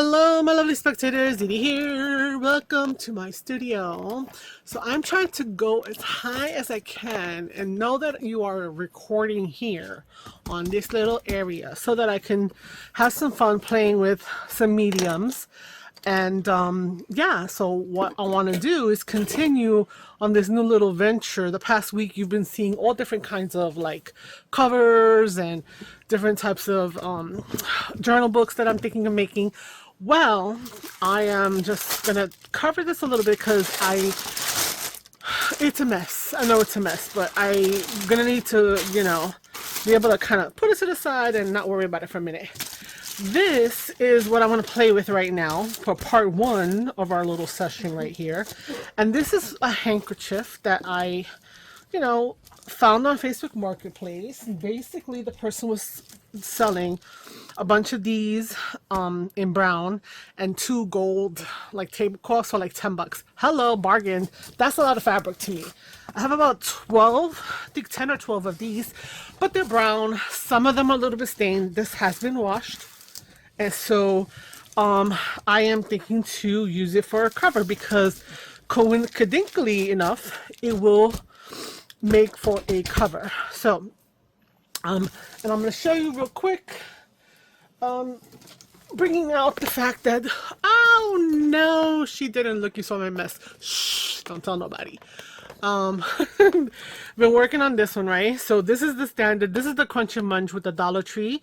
Hello, my lovely spectators, Didi here. Welcome to my studio. So I'm trying to go as high as I can and know that you are recording here on this little area so that I can have some fun playing with some mediums. And yeah, so what I want to do is continue on this new little venture. The past week you've been seeing all different kinds of like covers and different types of journal books that I'm thinking of making. Well, I am just gonna cover this a little bit because it's a mess. I know it's a mess, but I'm gonna need to, be able to kind of put it to the side and not worry about it for a minute. This is what I want to play with right now for part one of our little session right here. And this is a handkerchief that I, found on Facebook Marketplace. Basically, the person was selling a bunch of these in brown and 2 gold like tablecloths for like 10 bucks. Hello, bargain. That's a lot of fabric to me. I have about 12, I think 10 or 12 of these, but they're brown. Some of them are a little bit stained. This has been washed. And so I am thinking to use it for a cover because coincidentally enough, it will make for a cover. So, and I'm going to show you real quick, bringing out the fact that, oh no, she didn't look, you saw my mess. Shh, don't tell nobody. Been working on this one, right? So this is the standard. This is the Crunch and Munch with the Dollar Tree.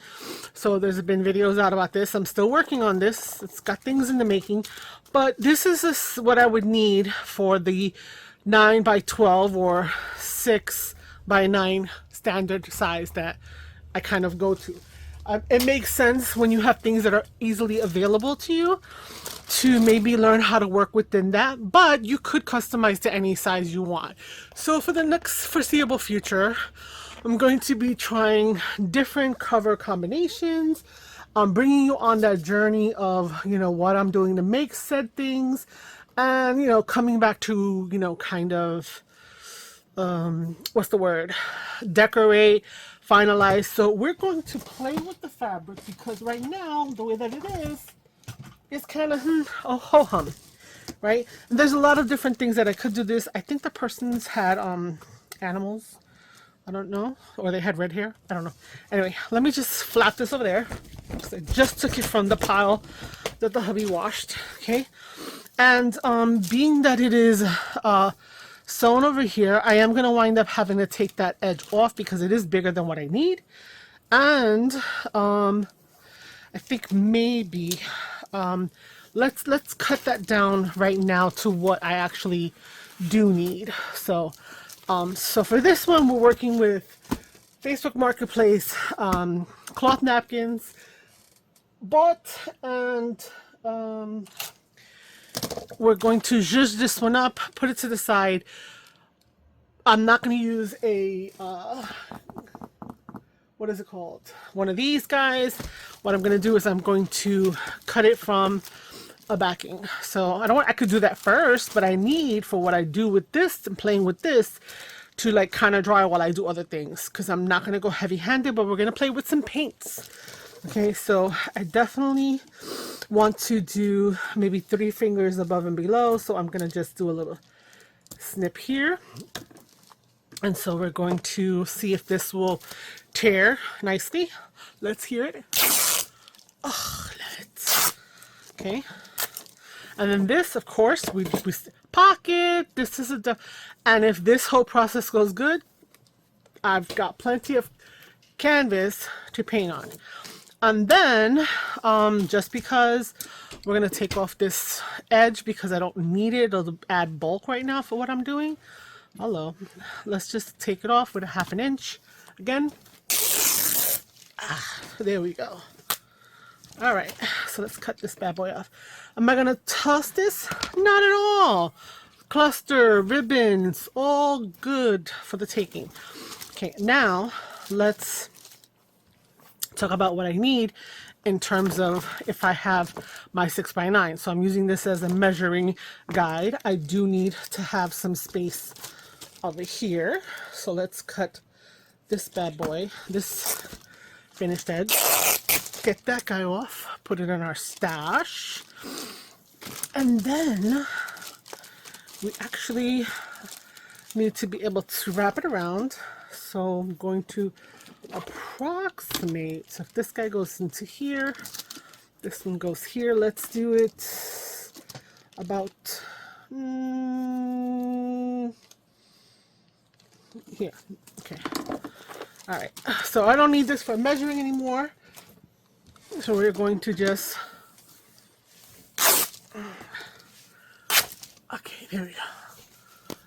So there's been videos out about this. I'm still working on this. It's got things in the making, but this is what I would need for the 9 by 12 or 6 by 9 standard size that I kind of go to. It makes sense when you have things that are easily available to you to maybe learn how to work within that, but you could customize to any size you want. So for the next foreseeable future, I'm going to be trying different cover combinations. I'm bringing you on that journey of, what I'm doing to make said things, and, coming back to, kind of, what's the word? Decorate, finalize. So we're going to play with the fabric because right now, the way that it is, it's kind of ho-hum, right? And there's a lot of different things that I could do this. I think the person's had animals. I don't know. Or they had red hair. I don't know. Anyway, let me just flap this over there. So I just took it from the pile that the hubby washed. Okay. And being that it is sewn over here, I am going to wind up having to take that edge off because it is bigger than what I need. And I think maybe let's cut that down right now to what I actually do need. So so for this one, we're working with Facebook Marketplace cloth napkins, bought, and we're going to zhuzh this one up, put it to the side. I'm not going to use a what is it called? One of these guys. What I'm going to do is I'm going to cut it from a backing. So I could do that first, but I need for what I do with this and playing with this to like kind of dry while I do other things, because I'm not going to go heavy handed, but we're going to play with some paints. Okay, so I definitely want to do maybe 3 fingers above and below. So I'm going to just do a little snip here. And so we're going to see if this will tear nicely. Let's hear it. Oh, let's. Okay. And then this, of course, we pocket. This is and if this whole process goes good, I've got plenty of canvas to paint on. And then, just because we're going to take off this edge because I don't need it, it'll add bulk right now for what I'm doing. Hello. Let's just take it off with a 1/2 inch. Again. There we go. All right. So let's cut this bad boy off. Am I going to toss this? Not at all. Cluster, ribbons, all good for the taking. Okay. Now let's talk about what I need in terms of if I have my 6 by 9. So I'm using this as a measuring guide. I do need to have some space over here. So let's cut this bad boy, this finished edge. get that guy off, put it in our stash, and then we actually need to be able to wrap it around. So I'm going to approximate. So if this guy goes into here, this one goes here. Let's do it about here. Okay. All right. So I don't need this for measuring anymore. So we're going to just, okay, there we go.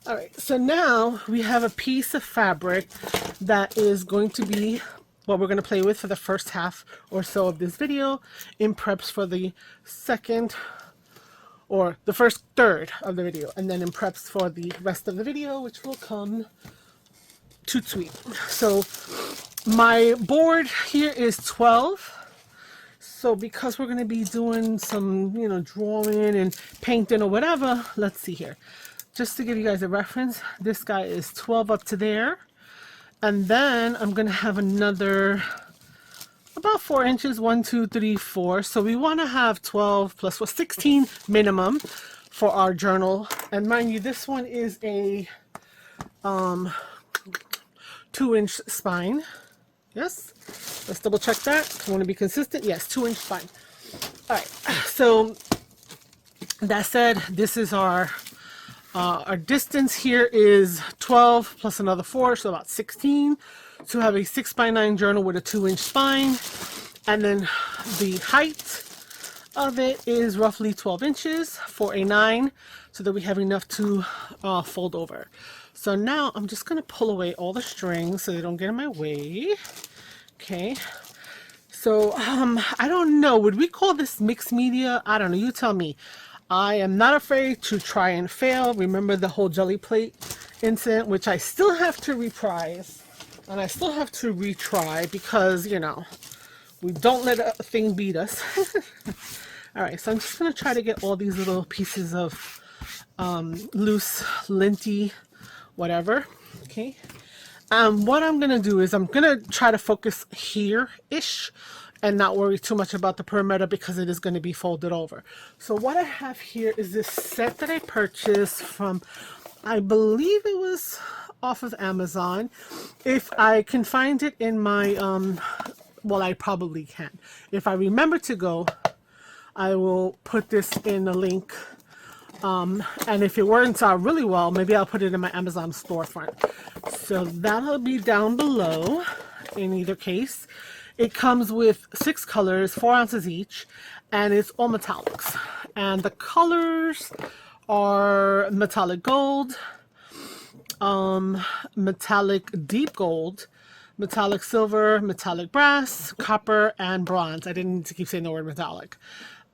All right, so now we have a piece of fabric that is going to be what we're going to play with for the first half or so of this video, in preps for the second or the first third of the video, and then in preps for the rest of the video, which will come toot sweet. So my board here is 12. So because we're going to be doing some, you know, drawing and painting or whatever, let's see here. Just to give you guys a reference, this guy is 12 up to there. And then I'm going to have another about 4 inches, 1, 2, 3, 4. So we want to have 12 plus 16 minimum for our journal. And mind you, this one is a 2-inch spine. Yes, let's double check that. I want to be consistent. Yes, 2-inch spine. All right, so that said, this is our distance here is 12 plus another 4, so about 16. To have a 6x9 journal with a 2-inch spine, and then the height of it is roughly 12 inches for a 9, so that we have enough to fold over. So now I'm just going to pull away all the strings so they don't get in my way. Okay. So I don't know. Would we call this mixed media? I don't know. You tell me. I am not afraid to try and fail. Remember the whole jelly plate incident, which I still have to reprise. And I still have to retry because, you know, we don't let a thing beat us. All right. So I'm just going to try to get all these little pieces of loose, linty, whatever. Okay. What I'm going to do is I'm going to try to focus here-ish and not worry too much about the perimeter because it is going to be folded over. So what I have here is this set that I purchased from, I believe it was off of Amazon. If I can find it in my, well, I probably can. If I remember to go, I will put this in the link. And if it works out really well, maybe I'll put it in my Amazon storefront. So that'll be down below in either case. It comes with 6 colors, 4 ounces each, and it's all metallics. And the colors are metallic gold, metallic deep gold, metallic silver, metallic brass, copper, and bronze. I didn't need to keep saying the word metallic.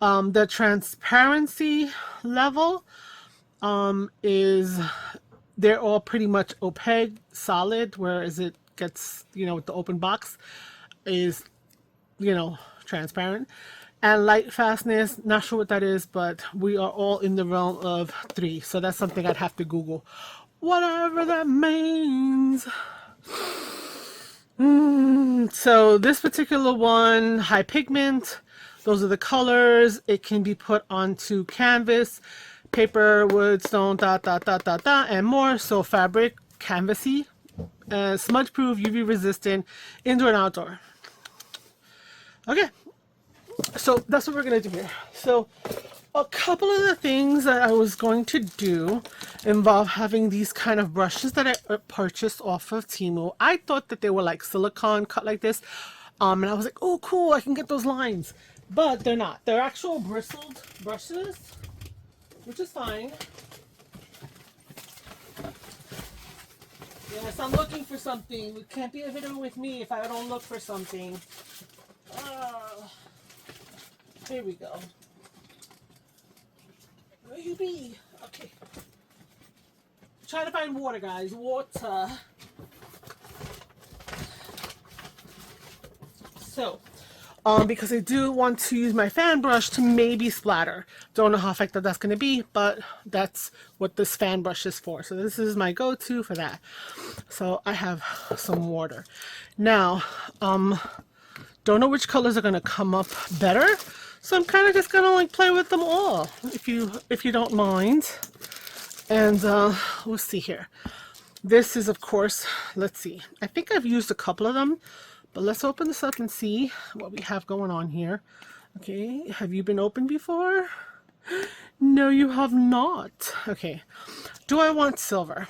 The transparency level is, they're all pretty much opaque, solid, whereas it gets, you know, with the open box is, you know, transparent. And light fastness, not sure what that is, but we are all in the realm of 3. So that's something I'd have to Google. Whatever that means. So this particular one, high pigment, those are the colors. It can be put onto canvas, paper, wood, stone, and more. So fabric, canvasy, smudge proof, UV resistant, indoor and outdoor. Okay, so that's what we're going to do here. So a couple of the things that I was going to do involve having these kind of brushes that I purchased off of Temu. I thought that they were like silicone cut like this. And I was like, oh, cool, I can get those lines. But they're not. They're actual bristled brushes, which is fine. Yes, I'm looking for something. It can't be a video with me if I don't look for something. Here we go. Where you be? Okay. Try to find water, guys. Water. So, because I do want to use my fan brush to maybe splatter. Don't know how effective that's going to be, but that's what this fan brush is for. So this is my go-to for that. So I have some water. Now, Don't know which colors are gonna come up better, so I'm kind of just gonna like play with them all, if you don't mind. And we'll see here. This is, of course, let's see. I think I've used a couple of them, but let's open this up and see what we have going on here. Okay, have you been opened before? No, you have not. Okay, do I want silver?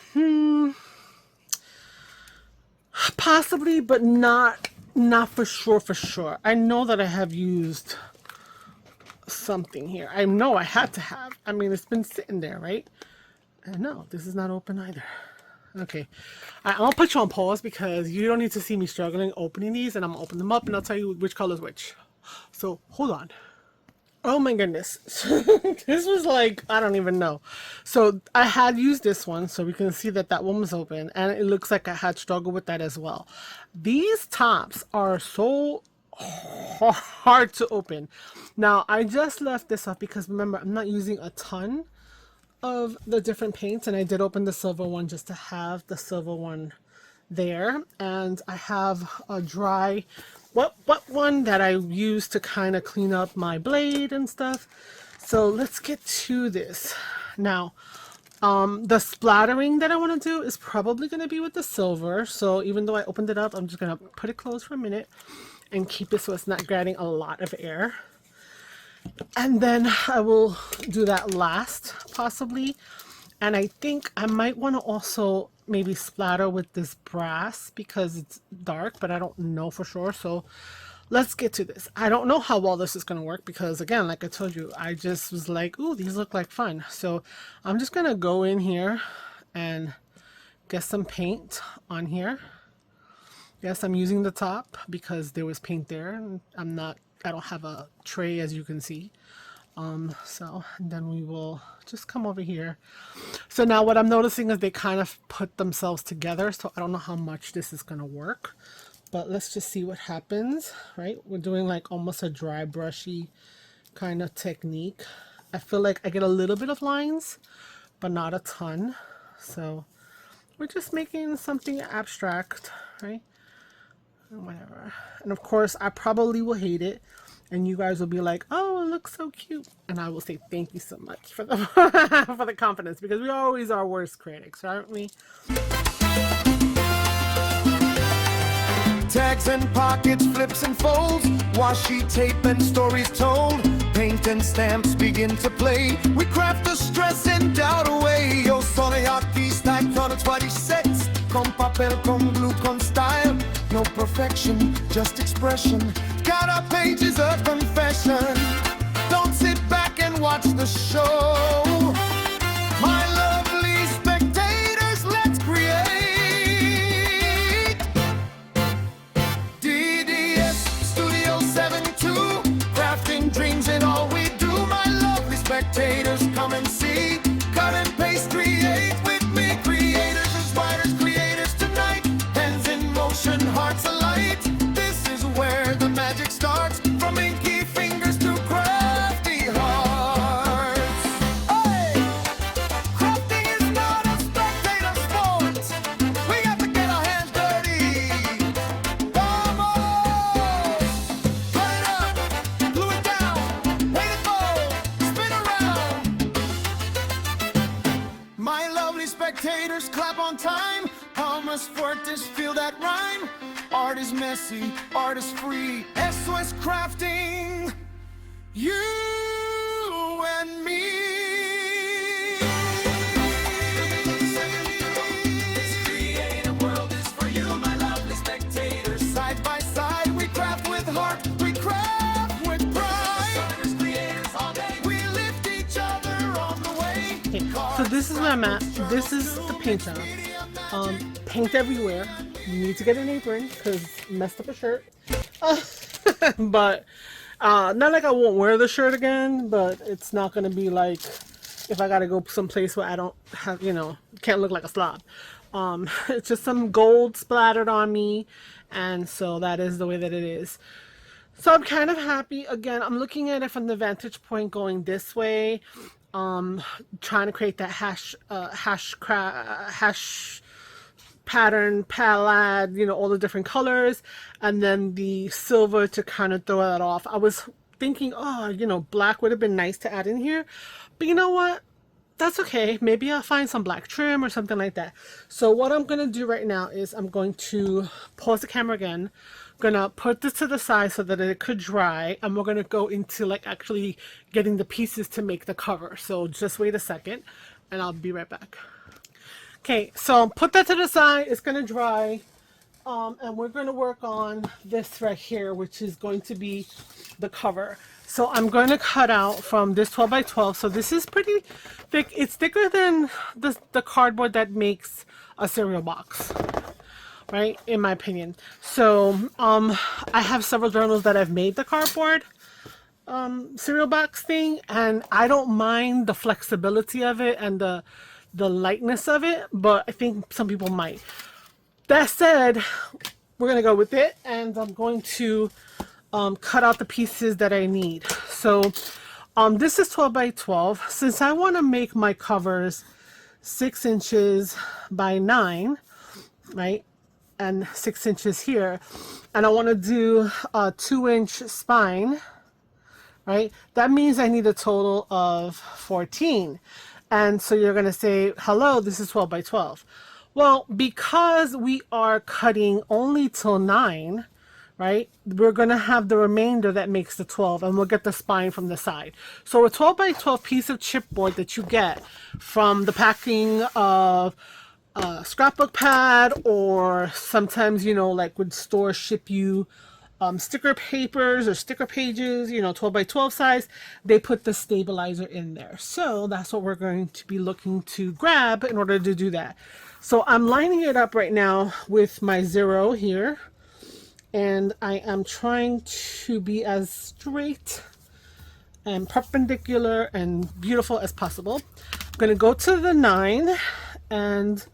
Possibly, but not for sure. I know that I have used something here. I know I had to have. I mean, it's been sitting there, right? And no, this is not open either. Okay, I'll put you on pause because you don't need to see me struggling opening these, and I'm gonna open them up and I'll tell you which color is which. So hold on. Oh my goodness. This was like, I don't even know. So I had used this one, so we can see that that one was open, and it looks like I had struggled with that as well. These tops are so hard to open. Now I just left this up because remember, I'm not using a ton of the different paints, and I did open the silver one just to have the silver one there. And I have a dry what one that I use to kind of clean up my blade and stuff. So let's get to this now. The splattering that I want to do is probably going to be with the silver, so even though I opened it up, I'm just going to put it closed for a minute and keep it so it's not getting a lot of air. And then I will do that last, possibly. And I think I might want to also maybe splatter with this brass because it's dark, but I don't know for sure. So let's get to this. I don't know how well this is going to work because, again, like I told you, I just was like, ooh, these look like fun. So I'm just going to go in here and get some paint on here. Yes, I'm using the top because there was paint there. And I don't have a tray, as you can see. So then we will just come over here. So now what I'm noticing is they kind of put themselves together, so I don't know how much this is going to work, but let's just see what happens. Right, we're doing like almost a dry brushy kind of technique. I feel like I get a little bit of lines, but not a ton. So we're just making something abstract, right? And whatever. And of course I probably will hate it, and you guys will be like, oh, it looks so cute, and I will say thank you so much for the for the confidence, because we always are worst critics, aren't we? Tags and pockets, flips and folds, washi tape and stories told, paint and stamps begin to play. We craft the stress and doubt away. Yo sono artista e sono tuoi sets, con papel, con glue, con style. No perfection, just expression. Got our pages of confession. Don't sit back and watch the show. My lovely spectators, let's create. DDS Studio 72, crafting dreams in all we do. My lovely spectators, come and see. Cut and paste, create with me. Creators and spiders, creators tonight. Hands in motion, hearts alight. This is where the magic starts. From inky fingers to crafty hearts. Hey! Crafting is not a spectator sport. We got to get our hands dirty. Vamos! Turn it up, glue it down, paint it bold, spin around. My lovely spectators, clap on time. Almost fortis, feel that rhyme. Art is messy, art is free. SOS crafting, you and me. This creative world is for you, my lovely spectators. Side by side, we craft with heart, we craft with pride. Designers, creators, all day, we lift each other on the way. Okay, so this is where I'm at. This is the paint job. Paint everywhere. You need to get an apron because messed up a shirt. But not like I won't wear the shirt again, but it's not gonna be like if I gotta go someplace where I don't have, you know, can't look like a slob. It's just some gold splattered on me, and so that is the way that it is. So I'm kind of happy. Again, I'm looking at it from the vantage point going this way, trying to create that hash pattern palette, you know, all the different colors, and then the silver to kind of throw that off. I was thinking, oh, you know, black would have been nice to add in here, but you know what? That's okay. Maybe I'll find some black trim or something like that. So what I'm going to do right now is I'm going to pause the camera again. I'm going to put this to the side so that it could dry. And we're going to go into like actually getting the pieces to make the cover. So just wait a second and I'll be right back. Okay, so put that to the side. It's going to dry. And we're going to work on this right here, which is going to be the cover. So I'm going to cut out from this 12 by 12. So this is pretty thick. It's thicker than the cardboard that makes a cereal box, right? In my opinion. So I have several journals that I've made the cardboard cereal box thing, and I don't mind the flexibility of it and the lightness of it, but I think some people might. That said, we're going to go with it, and I'm going to cut out the pieces that I need. So this is 12 by 12. Since I want to make my covers 6 inches by 9, right, and 6 inches here, and I want to do a 2-inch spine, right, that means I need a total of 14. And so you're going to say, hello, this is 12 by 12. Well, because we are cutting only till 9, right, we're going to have the remainder that makes the 12, and we'll get the spine from the side. So a 12 by 12 piece of chipboard that you get from the packing of a scrapbook pad, or sometimes, you know, like would stores ship you sticker papers or sticker pages, you know, 12 by 12 size, they put the stabilizer in there. So that's what we're going to be looking to grab in order to do that. So I'm lining it up right now with my 0 here, and I am trying to be as straight and perpendicular and beautiful as possible. I'm going to go to the 9, and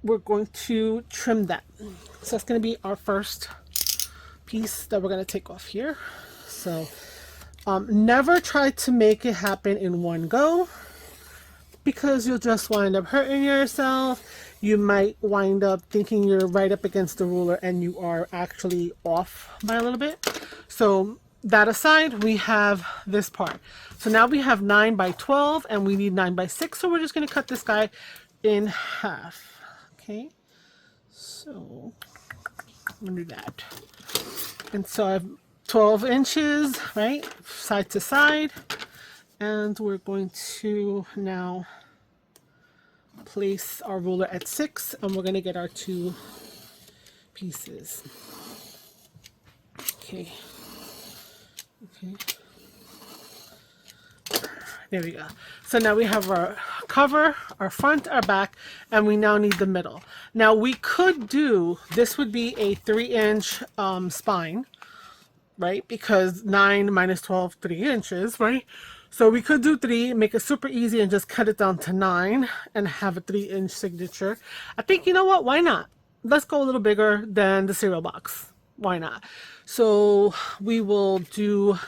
we're going to trim that. So that's going to be our first piece that we're going to take off here. So never try to make it happen in one go, because you'll just wind up hurting yourself. You might wind up thinking you're right up against the ruler and you are actually off by a little bit. So that aside, we have this part. So now we have 9 by 12 and we need 9 by 6. So we're just going to cut this guy in half. Okay, so I'm going to do that. And so I have 12 inches, right, side to side. And we're going to now place our ruler at 6, and we're going to get our 2 pieces. Okay. Okay. There we go. So now we have our cover, our front, our back, and we now need the middle. Now we could do, this would be a 3-inch spine, right? Because 9 minus 12, 3 inches, right? So we could do 3, make it super easy and just cut it down to 9 and have a 3-inch signature. I think, you know what? Why not? Let's go a little bigger than the cereal box. Why not? So we will do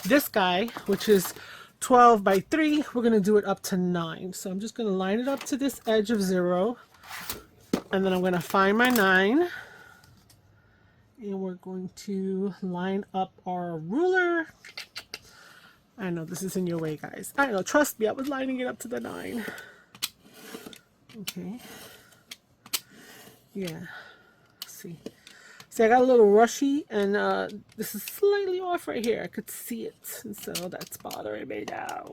this guy, which is 12 by 3. We're going to do it up to 9. So I'm just going to line it up to this edge of 0. And then I'm going to find my 9. And we're going to line up our ruler. I know this is in your way, guys. I know, trust me, I was lining it up to the 9. Okay. Yeah. Let's see. See, I got a little rushy, and this is slightly off right here. I could see it, and so that's bothering me now.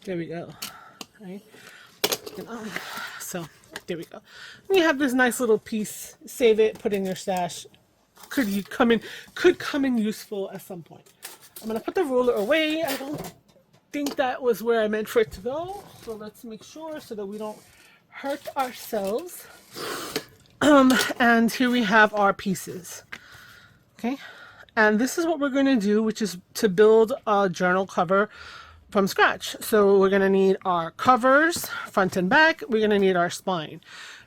There we go. Right. So there we go. And you have this nice little piece. Save it, put it in your stash. Could come in useful at some point. I'm gonna put the ruler away. I don't think that was where I meant for it to go. So let's make sure so that we don't hurt ourselves. And here we have our pieces. Okay, and this is what we're going to do, which is to build a journal cover from scratch. So we're going to need our covers, front and back. We're going to need our spine,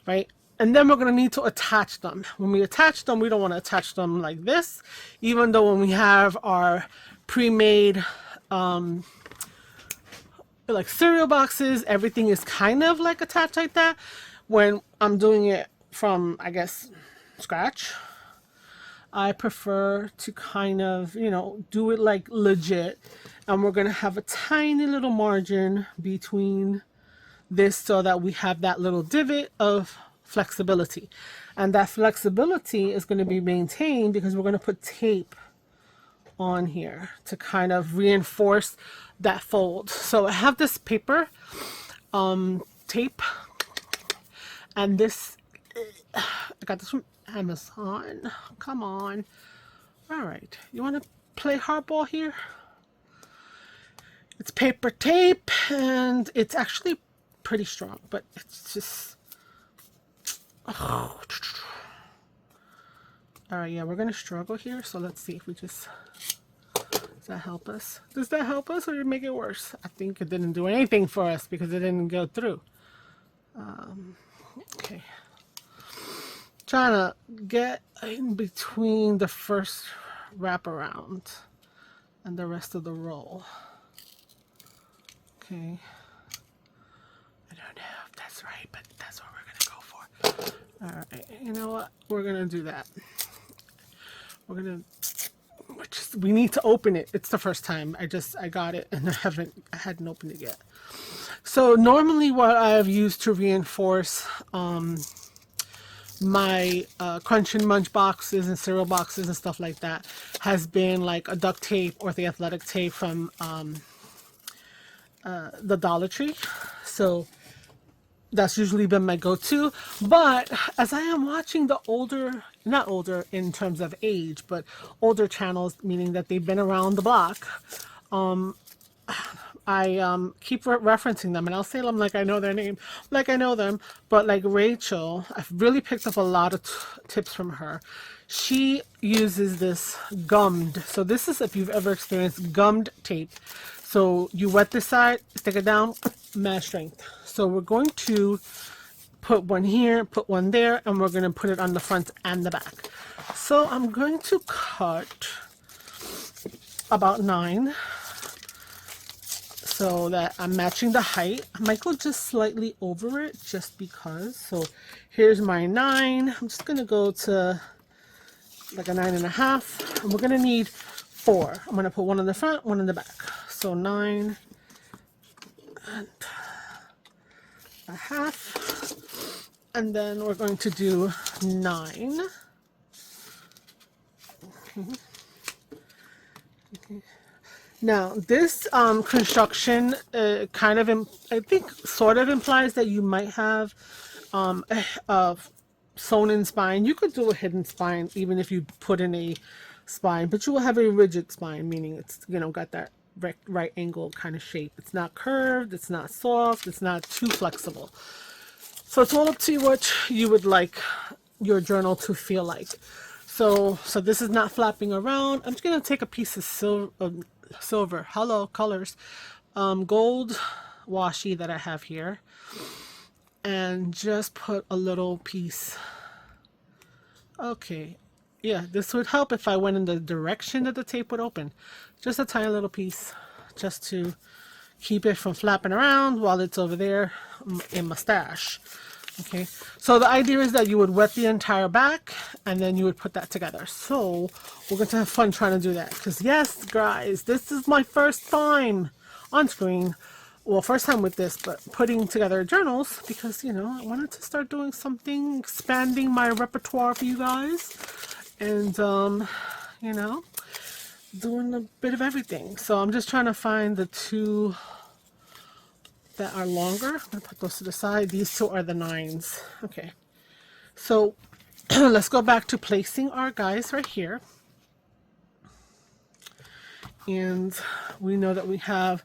right? And then we're going to need to attach them. When we attach them, we don't want to attach them like this, even though when we have our pre-made like cereal boxes, everything is kind of like attached like that. When I'm doing it from, I guess, scratch, I prefer to kind of, you know, do it like legit. And we're going to have a tiny little margin between this so that we have that little divot of flexibility. And that flexibility is going to be maintained because we're going to put tape on here to kind of reinforce that fold. So I have this paper tape, and this, I got this from Amazon. Come on. All right, you want to play hardball here? It's paper tape, and it's actually pretty strong, but it's just, oh. All right, yeah, we're gonna struggle here, so let's see if we just, does that help us? Does that help us or did it make it worse? I think it didn't do anything for us because it didn't go through. Okay, trying to get in between the first wraparound and the rest of the roll. Okay, I don't know if that's right, but that's what we're gonna go for. All right, you know what? We're gonna do that. We're gonna, we need to open it. It's the first time. I got it and I hadn't opened it yet. So normally what I've used to reinforce my Crunch and Munch boxes and cereal boxes and stuff like that has been like a duct tape or the athletic tape from the Dollar Tree. So that's usually been my go-to. But as I am watching the older, not older in terms of age, but older channels, meaning that they've been around the block, I keep referencing them, and I'll say them like I know their name, like I know them. But like Rachel, I've really picked up a lot of tips from her. She uses this gummed. So this is if you've ever experienced gummed tape. So you wet this side, stick it down, mad strength. So we're going to put one here, put one there, and we're going to put it on the front and the back. So I'm going to cut about 9 so that I'm matching the height. I might go just slightly over it just because. So here's my 9. I'm just going to go to like a 9.5, and we're going to need 4. I'm going to put one on the front, one in the back. So 9 and a half, and then we're going to do 9. Okay. Now this construction kind of, I think, sort of implies that you might have a sewn-in spine. You could do a hidden spine even if you put in a spine, but you will have a rigid spine, meaning it's, you know, got that right angle kind of shape. It's not curved, it's not soft, it's not too flexible. So it's all up to you what you would like your journal to feel like. So this is not flapping around. I'm just gonna take a piece of silver, hello colors, gold washi that I have here, and just put a little piece. Okay, yeah, this would help if I went in the direction that the tape would open. Just a tiny little piece, just to keep it from flapping around while it's over there in my stash. Okay, so the idea is that you would wet the entire back and then you would put that together. So we're going to have fun trying to do that, because yes, guys, this is my first time on screen. Well, first time with this, but putting together journals, because, you know, I wanted to start doing something, expanding my repertoire for you guys, and you know, doing a bit of everything. So I'm just trying to find the 2 that are longer. I'm gonna put those to the side. These 2 are the 9s. Okay, so let's go back to placing our guys right here. And we know that we have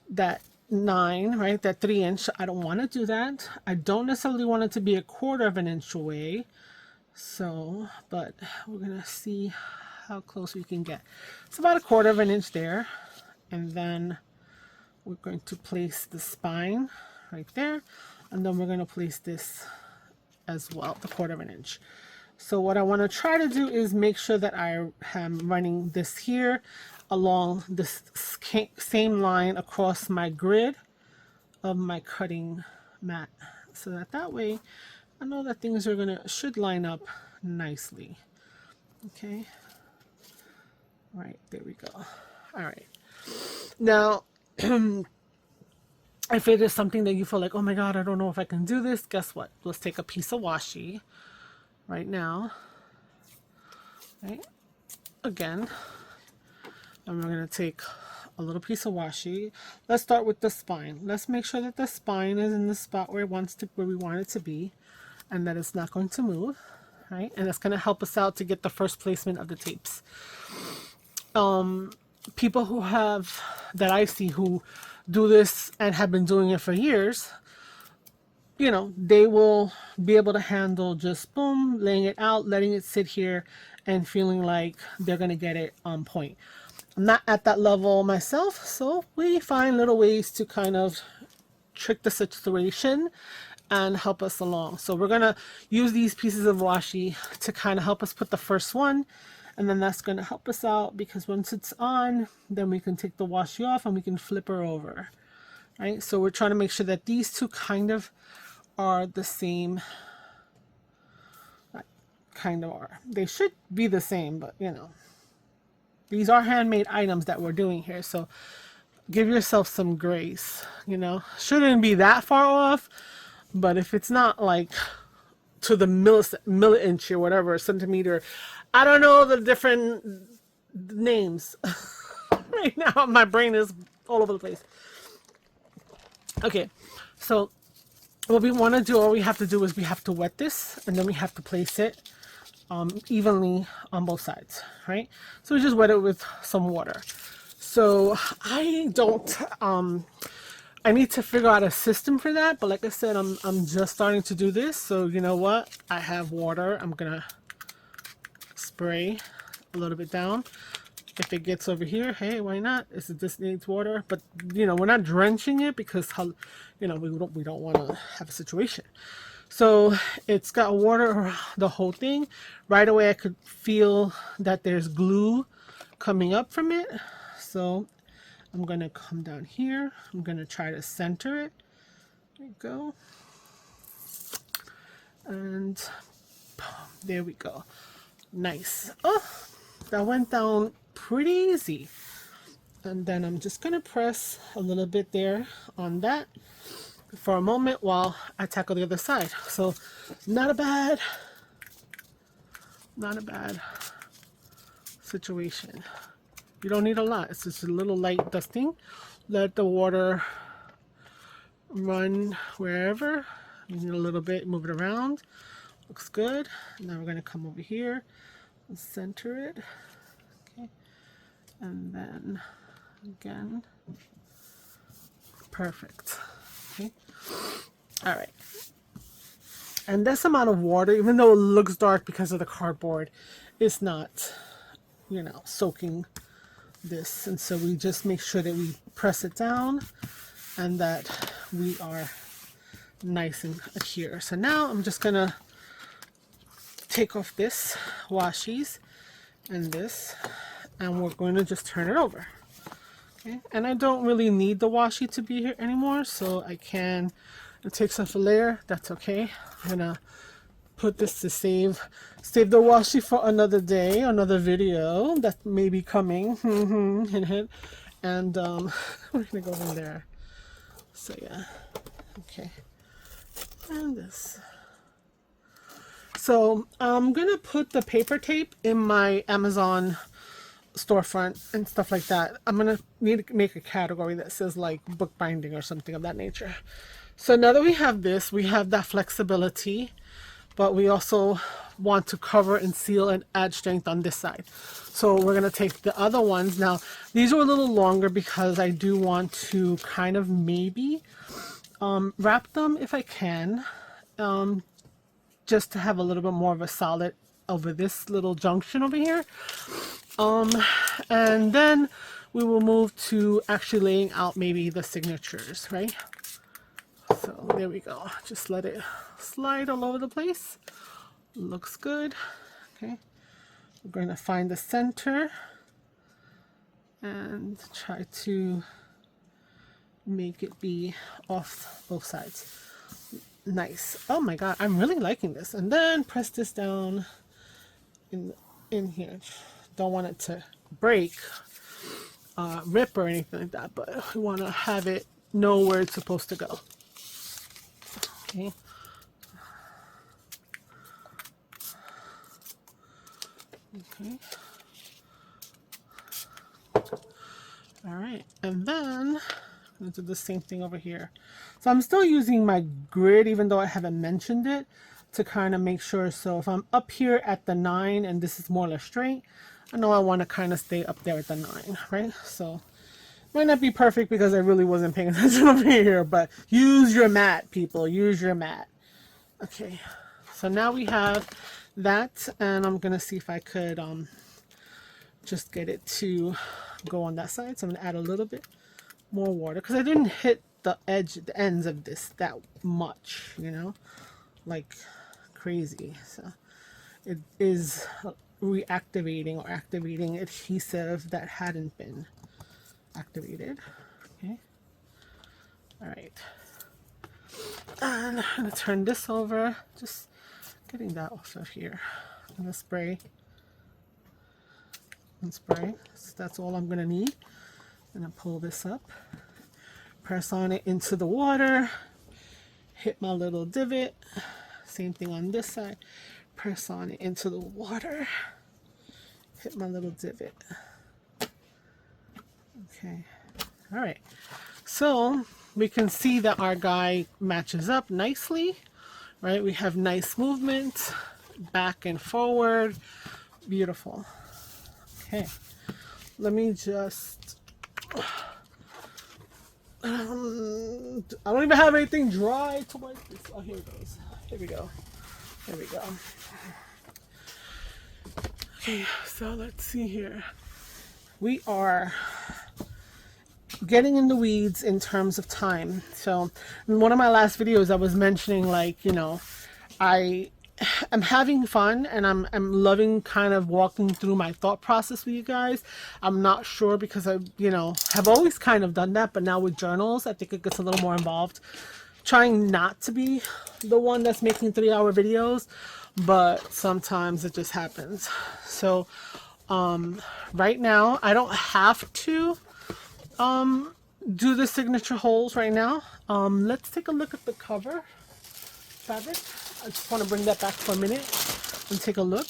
that 9, right? That 3-inch. I don't want to do that. I don't necessarily want it to be 1/4 of an inch away. So, but we're gonna see how close we can get. It's about 1/4 of an inch there, and then we're going to place the spine right there, and then we're going to place this as well, the 1/4 of an inch. So what I want to try to do is make sure that I am running this here along this same line across my grid, of my cutting mat, so that way I know that things are should line up nicely. Okay. All right, there we go. All right. Now, if it is something that you feel like, oh my God, I don't know if I can do this, guess what? Let's take a piece of washi right now. Right? Again, and we're going to take a little piece of washi. Let's start with the spine. Let's make sure that the spine is in the spot where we want it to be, and that it's not going to move. Right? And that's going to help us out to get the first placement of the tapes. People that I see who do this and have been doing it for years, you know, they will be able to handle just boom, laying it out, letting it sit here, and feeling like they're going to get it on point. I'm not at that level myself, so we find little ways to kind of trick the situation and help us along. So we're going to use these pieces of washi to kind of help us put the first one, and then that's going to help us out, because once it's on, then we can take the washi off and we can flip her over. Right? So we're trying to make sure that these two kind of are the same. Kind of are. They should be the same, but you know, these are handmade items that we're doing here, so give yourself some grace. You know, shouldn't be that far off, but if it's not like to the milli-inch or whatever, centimeter, I don't know the different names. Right now my brain is all over the place. Okay, so what we want to do, all we have to do is we have to wet this, and then we have to place it evenly on both sides, right? So we just wet it with some water. So I need to figure out a system for that, but like I said, I'm just starting to do this, so you know what? I have water. I'm gonna spray a little bit down. If it gets over here, hey, why not? This needs water, but you know, we're not drenching it because you know, we don't want to have a situation. So it's got water around the whole thing. Right away I could feel that there's glue coming up from it. So I'm gonna come down here. I'm gonna try to center it. There we go. And boom, there we go. Nice. Oh, that went down pretty easy. And then I'm just gonna press a little bit there on that for a moment while I tackle the other side. So not a bad situation. You don't need a lot. It's just a little light dusting. Let the water run wherever. You need a little bit, move it around. Looks good. Now we're gonna come over here and center it. Okay. And then again. Perfect. Okay. All right. And this amount of water, even though it looks dark because of the cardboard, it's not, you know, soaking this. And so we just make sure that we press it down and that we are nice and adhere. So now I'm just gonna take off this washies and this, and we're going to just turn it over. Okay. And I don't really need the washi to be here anymore, so I can take off a layer. That's okay. I'm gonna put this to save the washi for another day, another video that may be coming. And we're gonna go in there. So yeah, okay. And this. So I'm gonna put the paper tape in my Amazon storefront and stuff like that. I'm gonna need to make a category that says like bookbinding or something of that nature. So now that we have this, we have that flexibility, but we also want to cover and seal and add strength on this side. So we're gonna take the other ones. Now these are a little longer because I do want to kind of maybe wrap them if I can, just to have a little bit more of a solid over this little junction over here. And then we will move to actually laying out maybe the signatures, right? So there we go. Just let it slide all over the place. Looks good. Okay. We're going to find the center and try to make it be off both sides. Nice. Oh my god, I'm really liking this. And then press this down in here. Don't want it to break, rip or anything like that, but we want to have it know where it's supposed to go. Okay. Okay. All right, and then I'm gonna do the same thing over here. So I'm still using my grid, even though I haven't mentioned it, to kind of make sure. So if I'm up here at the 9 and this is more or less straight, I know I want to kind of stay up there at the 9, right? So might not be perfect because I really wasn't paying attention over here, but use your mat, people. Use your mat. Okay, so now we have that, and I'm gonna see if I could just get it to go on that side. So I'm gonna add a little bit more water because I didn't hit the ends of this that much, you know, like crazy. So it is reactivating or activating adhesive that hadn't been activated. Okay. All right. And I'm gonna turn this over, just getting that off of here. I'm gonna spray and spray. So that's all I'm gonna need. I'm gonna pull this up, press on it into the water, hit my little divot. Same thing on this side. Press on it into the water, hit my little divot. Okay. All right. So we can see that our guy matches up nicely, right? We have nice movement, back and forward. Beautiful. Okay. Let me just, I don't even have anything dry to wipe this. Oh, here it goes. Here we go. There we go. Okay, so let's see here. We are getting in the weeds in terms of time. So in one of my last videos I was mentioning, like, you know, I'm having fun and I'm loving kind of walking through my thought process with you guys. I'm not sure because I, you know, have always kind of done that, but now with journals I think it gets a little more involved. Trying not to be the one that's making 3-hour videos, but sometimes it just happens. So right now I don't have to do the signature holes right now. Let's take a look at the cover fabric. I just want to bring that back for a minute and take a look.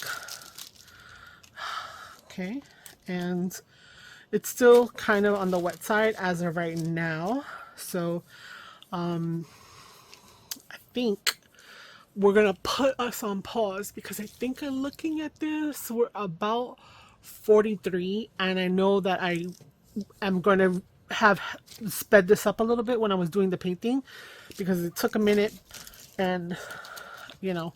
Okay, and it's still kind of on the wet side as of right now. So I think we're gonna put us on pause because I think I'm looking at this, we're about 43, and I know that I am going to have sped this up a little bit when I was doing the painting because it took a minute, and you know,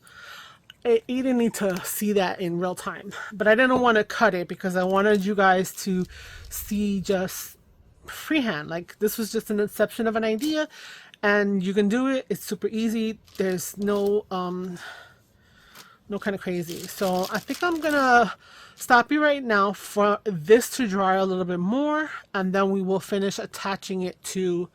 you didn't need to see that in real time, but I didn't want to cut it because I wanted you guys to see just freehand. Like, this was just an inception of an idea and you can do it. It's super easy. There's no no kind of crazy. So I think I'm gonna stop you right now for this to dry a little bit more, and then we will finish attaching it to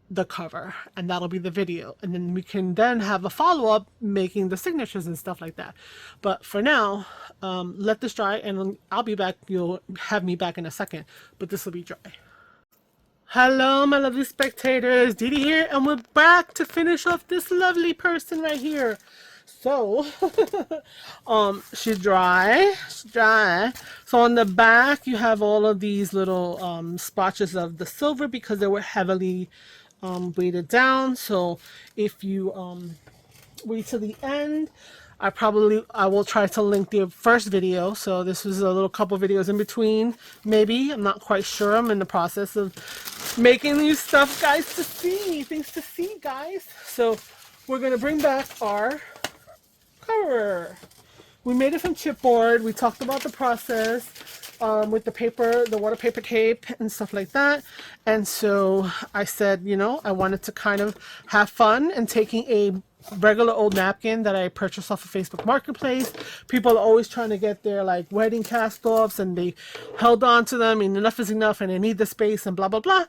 the cover, and that'll be the video, and then we can then have a follow-up making the signatures and stuff like that. But for now, let this dry and I'll be back. You'll have me back in a second, but this will be dry. Hello my lovely spectators, Dee Dee here, and we're back to finish off this lovely person right here. So she's dry. So on the back you have all of these little splotches of the silver because they were heavily weighted down. So if you wait till the end, I will try to link the first video. So this was a little couple videos in between, maybe. I'm not quite sure. I'm in the process of making these stuff, guys, to see. Things to see, guys. So we're going to bring back our cover. We made it from chipboard. We talked about the process with the paper, the water paper tape and stuff like that. And so I said, you know, I wanted to kind of have fun and taking a regular old napkin that I purchased off of Facebook Marketplace. People are always trying to get their like wedding cast-offs, and they held on to them, and enough is enough, and they need the space, and blah blah blah.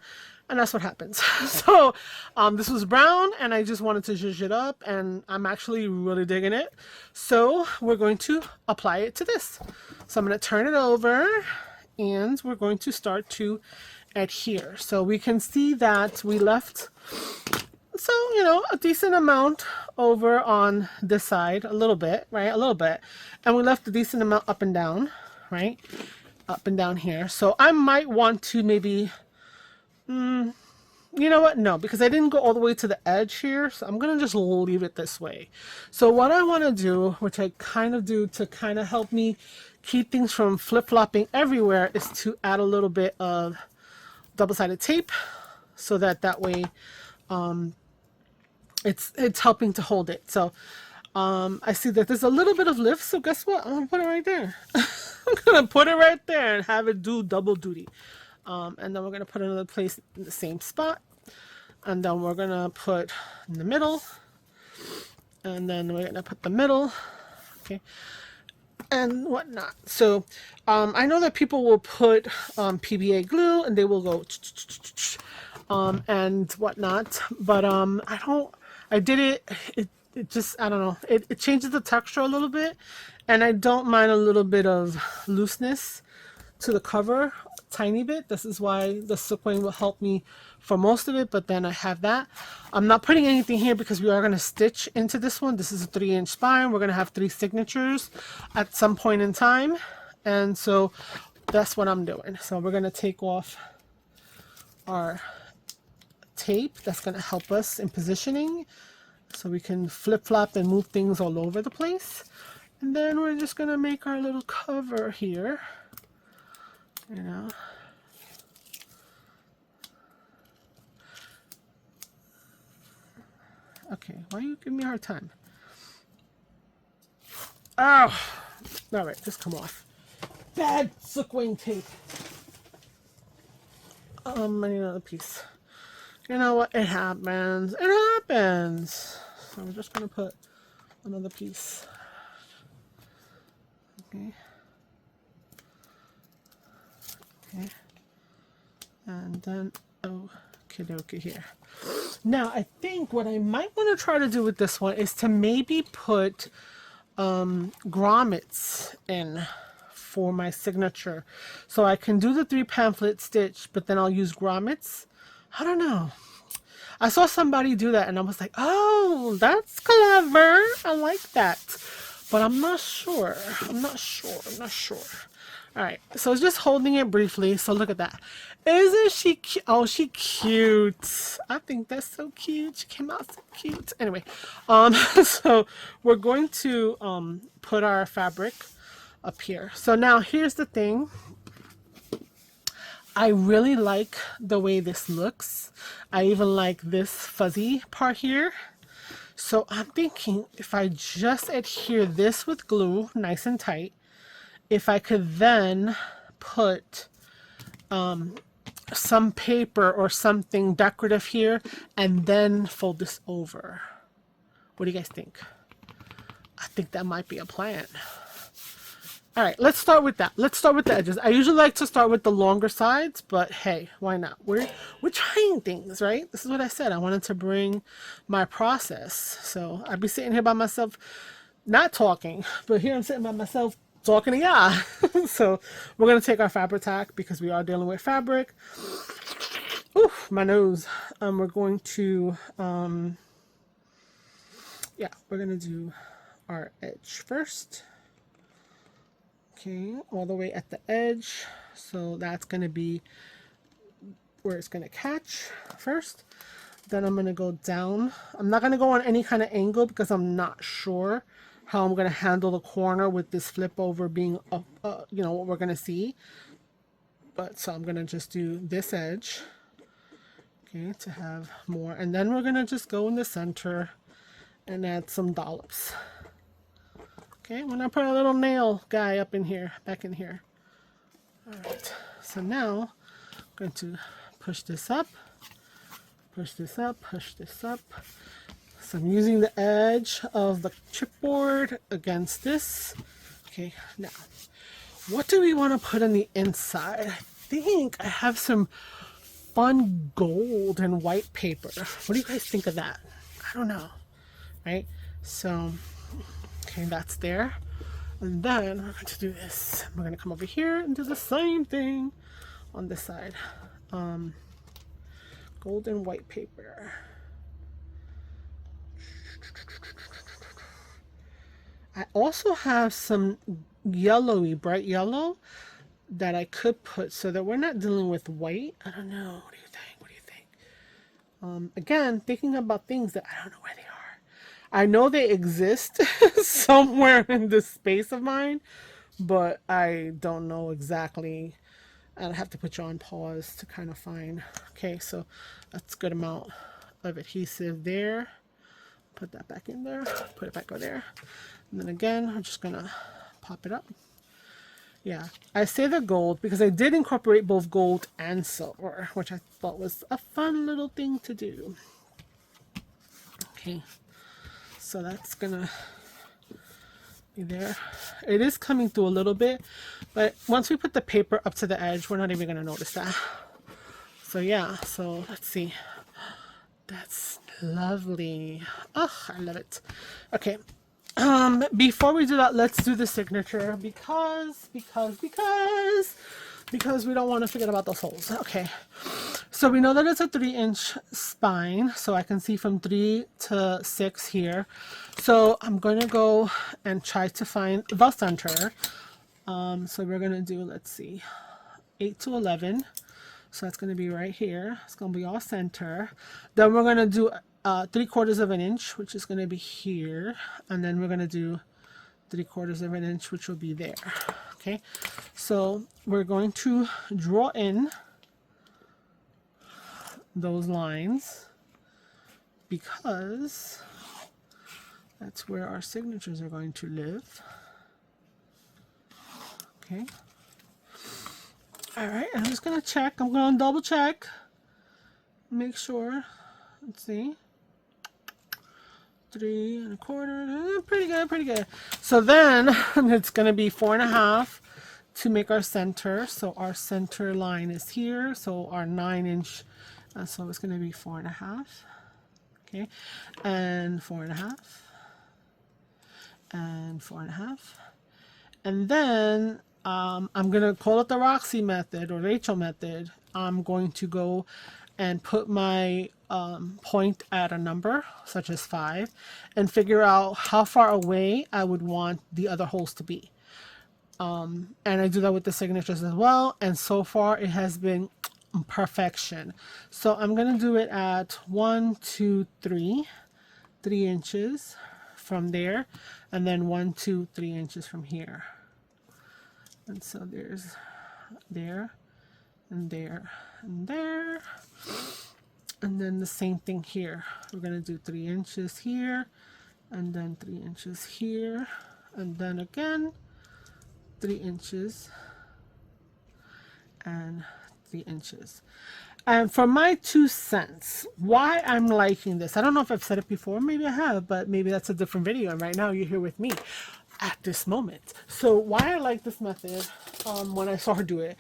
And that's what happens. So this was brown, and I just wanted to zhuzh it up, and I'm actually really digging it. So we're going to apply it to this. So I'm going to turn it over, and we're going to start to adhere. So we can see that we left, so you know, a decent amount over on this side, a little bit, right, a little bit, and we left a decent amount up and down, right, up and down here. So I might want to maybe, you know what, no, because I didn't go all the way to the edge here, so I'm gonna just leave it this way. So what I want to do, which I kind of do to kind of help me keep things from flip-flopping everywhere, is to add a little bit of double-sided tape, so that way it's helping to hold it. So I see that there's a little bit of lift, so guess what, I'm gonna put it right there. I'm gonna put it right there and have it do double duty. And then we're gonna put another place in the same spot, and then we're gonna put in the middle, and then we're gonna put the middle, okay, and whatnot. So I know that people will put PVA glue, and they will go and whatnot, but I did it just, I don't know, it changes the texture a little bit, and I don't mind a little bit of looseness to the cover, tiny bit. This is why the silkwing will help me for most of it, but then I have that. I'm not putting anything here because we are going to stitch into this one. This is a 3-inch spine. We're going to have 3 signatures at some point in time, and so that's what I'm doing. So we're going to take off our tape. That's going to help us in positioning, so we can flip-flop and move things all over the place. And then we're just going to make our little cover here, you know. Okay, why you give me a hard time? Oh, all right, just come off. Bad silkwing tape. I need another piece. You know what? It happens. It happens. So I'm just gonna put another piece. Okay. Okay. And then, oh, okay, here. Now, I think what I might want to try to do with this one is to maybe put grommets in for my signature. So I can do the 3 pamphlet stitch, but then I'll use grommets. I don't know. I saw somebody do that, and I was like, oh, that's clever. I like that. But I'm not sure. I'm not sure. All right, so just holding it briefly. So look at that. Isn't she cute? Oh, she cute. I think that's so cute. She came out so cute. Anyway, so we're going to put our fabric up here. So now here's the thing. I really like the way this looks. I even like this fuzzy part here. So I'm thinking if I just adhere this with glue nice and tight, if I could then put some paper or something decorative here and then fold this over. What do you guys think? I think that might be a plan. All right, let's start with that. Let's start with the edges. I usually like to start with the longer sides, but hey, why not? We're trying things, right? This is what I said. I wanted to bring my process. So I'd be sitting here by myself, not talking, but here I'm sitting by myself talking to y'all. So we're gonna take our fabric tack because we are dealing with fabric. Oof, my nose. We're going to yeah, we're gonna do our edge first. Okay, all the way at the edge. So that's gonna be where it's gonna catch first. Then I'm gonna go down. I'm not gonna go on any kind of angle because I'm not sure how I'm gonna handle the corner with this flip over being up, you know, what we're gonna see. But so I'm gonna just do this edge, okay, to have more, and then we're gonna just go in the center and add some dollops. Okay, I'm gonna put a little nail guy up in here, back in here. All right, so now I'm going to push this up, push this up, push this up. So I'm using the edge of the chipboard against this. Okay, now, what do we want to put on the inside? I think I have some fun gold and white paper. What do you guys think of that? I don't know, right? So, okay, that's there. And then we're going to do this. We're going to come over here and do the same thing on this side. Gold and white paper. I also have some yellowy, bright yellow that I could put so that we're not dealing with white. I don't know. What do you think? What do you think? Again, thinking about things that I don't know where they are. I know they exist somewhere in this space of mine, but I don't know exactly. I'll have to put you on pause to kind of find. Okay, so that's a good amount of adhesive there. Put that back in there. Put it back over there. And then again, I'm just gonna pop it up. Yeah, I say the gold because I did incorporate both gold and silver, which I thought was a fun little thing to do. Okay, so that's gonna be there. It is coming through a little bit, but once we put the paper up to the edge, we're not even gonna notice that. So yeah, so let's see. That's lovely. Oh, I love it. Okay. Before we do that, let's do the signature because we don't want to forget about those holes. Okay. So we know that it's a 3-inch spine, so I can see from 3 to 6 here. So I'm going to go and try to find the center. So we're going to do, let's see, 8 to 11. So that's going to be right here. It's going to be all center. Then we're going to do 3/4 of an inch, which is going to be here. And then we're going to do 3/4 of an inch, which will be there. Okay. So we're going to draw in those lines because that's where our signatures are going to live. Okay. All right, I'm just gonna check. I'm gonna double check, make sure. Let's see, 3 1/4. Pretty good, pretty good. So then it's gonna be 4.5 to make our center. So our center line is here. So our 9-inch. So it's gonna be 4.5. Okay, and 4.5, and 4.5, and then. I'm going to call it the Roxy method or Rachel method. I'm going to go and put my point at a number, such as 5, and figure out how far away I would want the other holes to be. And I do that with the signatures as well. And so far it has been perfection. So I'm going to do it at 1, 2, 3 inches from there. And then 1, 2, 3 inches from here. And so there's there and there and there. And then the same thing here. We're going to do 3 inches here and then 3 inches here. And then again, 3 inches and 3 inches. And for my 2 cents, why I'm liking this, I don't know if I've said it before, maybe I have, but maybe that's a different video. And right now you're here with me at this moment. So why I like this method, when I saw her do it,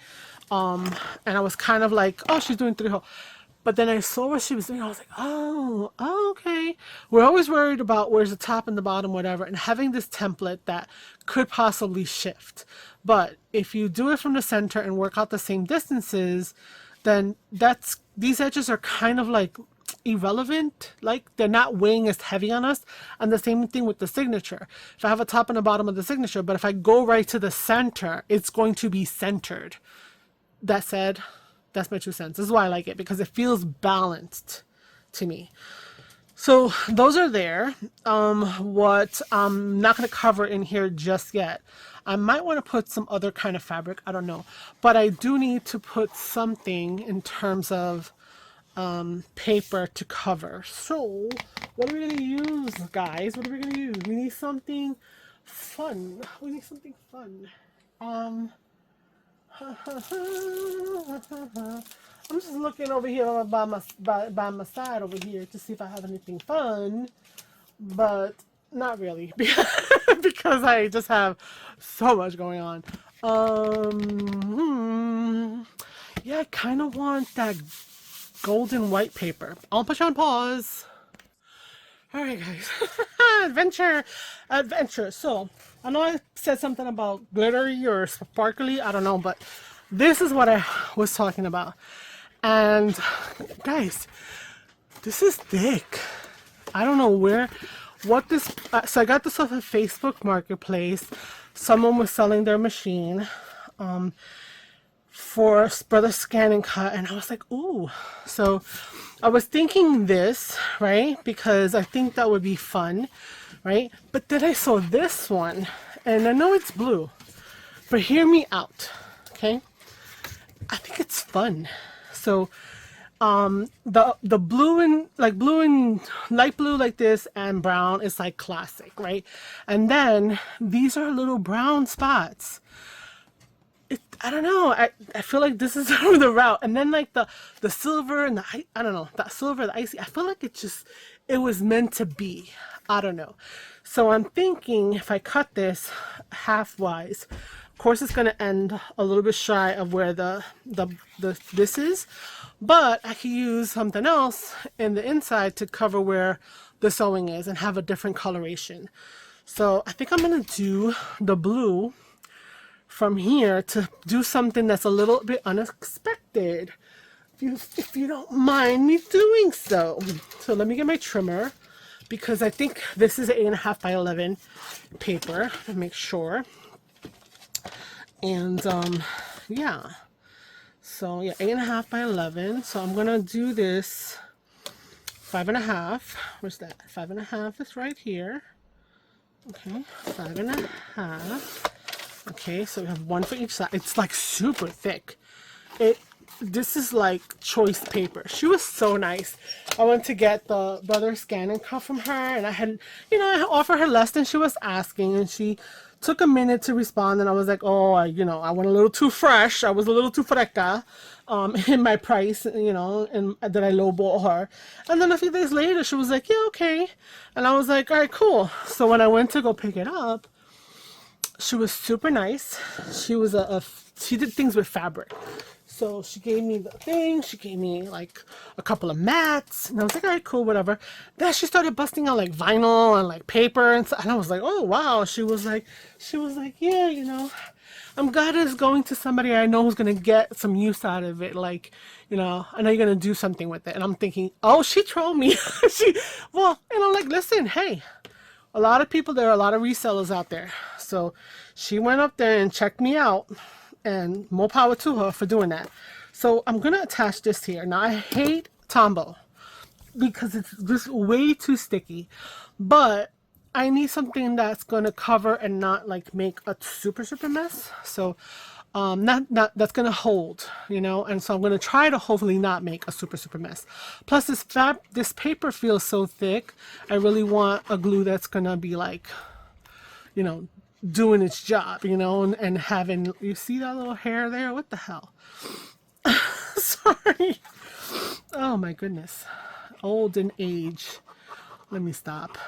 and I was kind of like, oh, she's doing 3 holes. But then I saw what she was doing. I was like, oh, okay. We're always worried about where's the top and the bottom, whatever, and having this template that could possibly shift. But if you do it from the center and work out the same distances, then these edges are kind of like irrelevant, like they're not weighing as heavy on us. And the same thing with the signature. If I have a top and a bottom of the signature, but if I go right to the center, it's going to be centered. That said, that's my 2 cents. This is why I like it, because it feels balanced to me. So those are there. What I'm not going to cover in here just yet. I might want to put some other kind of fabric. I don't know. But I do need to put something in terms of paper to cover. So what are we going to use, guys? What are we going to use? We need something fun. We need something fun. I'm just looking over here by my side over here to see if I have anything fun, but not really because I just have so much going on. Yeah, I kind of want that golden white paper. I'll put you on pause. All right, guys. Adventure. So, I know I said something about glittery or sparkly. I don't know, but this is what I was talking about. And, guys, this is thick. I don't know what this... so, I got this off of Facebook Marketplace. Someone was selling their machine for the scan and cut. And I was like, ooh. So... I was thinking this, right? Because I think that would be fun, right? But then I saw this one, and I know it's blue, but hear me out, okay? I think it's fun. So, the blue and light blue like this and brown is like classic, right? And then these are little brown spots. I don't know. I feel like this is the route. And then like the silver and I don't know, that silver, the icy, I feel like it was meant to be. I don't know. So I'm thinking if I cut this half-wise, of course it's going to end a little bit shy of where this is, but I could use something else in the inside to cover where the sewing is and have a different coloration. So I think I'm going to do the blue from here to do something that's a little bit unexpected, if you don't mind me doing so. So let me get my trimmer, because I think this is 8.5 by 11 paper to make sure. And yeah, so yeah, 8.5 by 11. So I'm gonna do this 5.5. Where's that? 5.5 is right here. Okay, 5.5. Okay, so we have one for each side. It's like super thick. This is like choice paper. She was so nice. I went to get the brother scan and cut from her, and I had, I offered her less than she was asking, and she took a minute to respond, and I was like, oh, I went a little too fresh. I was a little too fresca in my price, and that I lowballed her. And then a few days later, she was like, yeah, okay. And I was like, all right, cool. So when I went to go pick it up, she was super nice. She was she did things with fabric. So she gave me the thing. She gave me like a couple of mats, and I was like, all right, cool, whatever. Then she started busting out like vinyl and like paper and stuff. And I was like, oh wow. She was like, yeah, I'm glad it's going to somebody I know who's gonna get some use out of it. Like, I know you're gonna do something with it. And I'm thinking, oh, she trolled me. Like, listen, hey. There are a lot of resellers out there. So she went up there and checked me out, and more power to her for doing that. So I'm going to attach this here. Now I hate Tombow because it's just way too sticky, but I need something that's going to cover and not like make a super mess. So not that's gonna hold, and so I'm gonna try to hopefully not make a super mess. Plus this paper feels so thick. I really want a glue that's gonna be like, doing its job, and having, you see that little hair there? What the hell? Sorry. Oh my goodness. Old in age. Let me stop.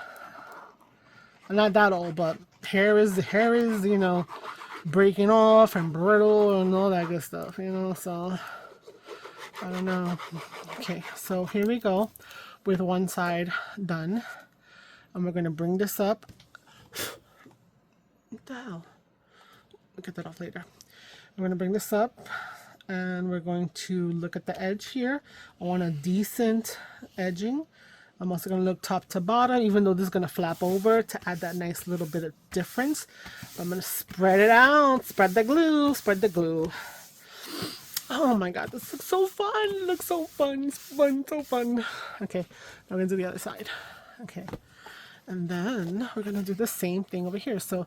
I'm not that old, but hair is breaking off and brittle and all that good stuff, so I don't know. Okay, so here we go with one side done, and we're going to bring this up. What the hell? We'll get that off later. I'm going to bring this up, and we're going to look at the edge here. I want a decent edging. I'm also going to look top to bottom, even though this is going to flap over to add that nice little bit of difference. I'm going to spread it out, spread the glue. Oh my god, this looks so fun. It looks so fun. It's fun, so fun. Okay, now we're going to do the other side. Okay. And then we're going to do the same thing over here. So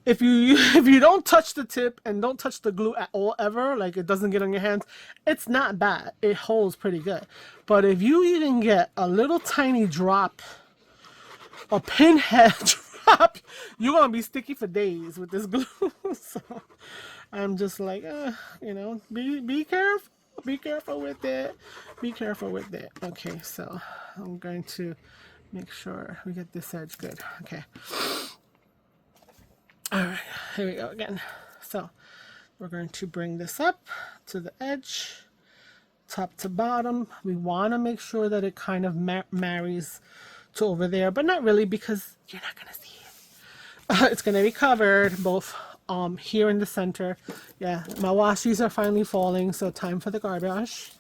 if you don't touch the tip and don't touch the glue at all ever, like it doesn't get on your hands, it's not bad. It holds pretty good. But if you even get a little tiny drop, a pinhead drop, you're going to be sticky for days with this glue. So I'm just like, be careful. Be careful with it. Be careful with it. Okay, so I'm going to make sure we get this edge good. Okay. All right, here we go again. So we're going to bring this up to the edge, top to bottom. We want to make sure that it kind of marries to over there, but not really because you're not going to see it. It's going to be covered both here in the center. Yeah, my washies are finally falling, so time for the garbage.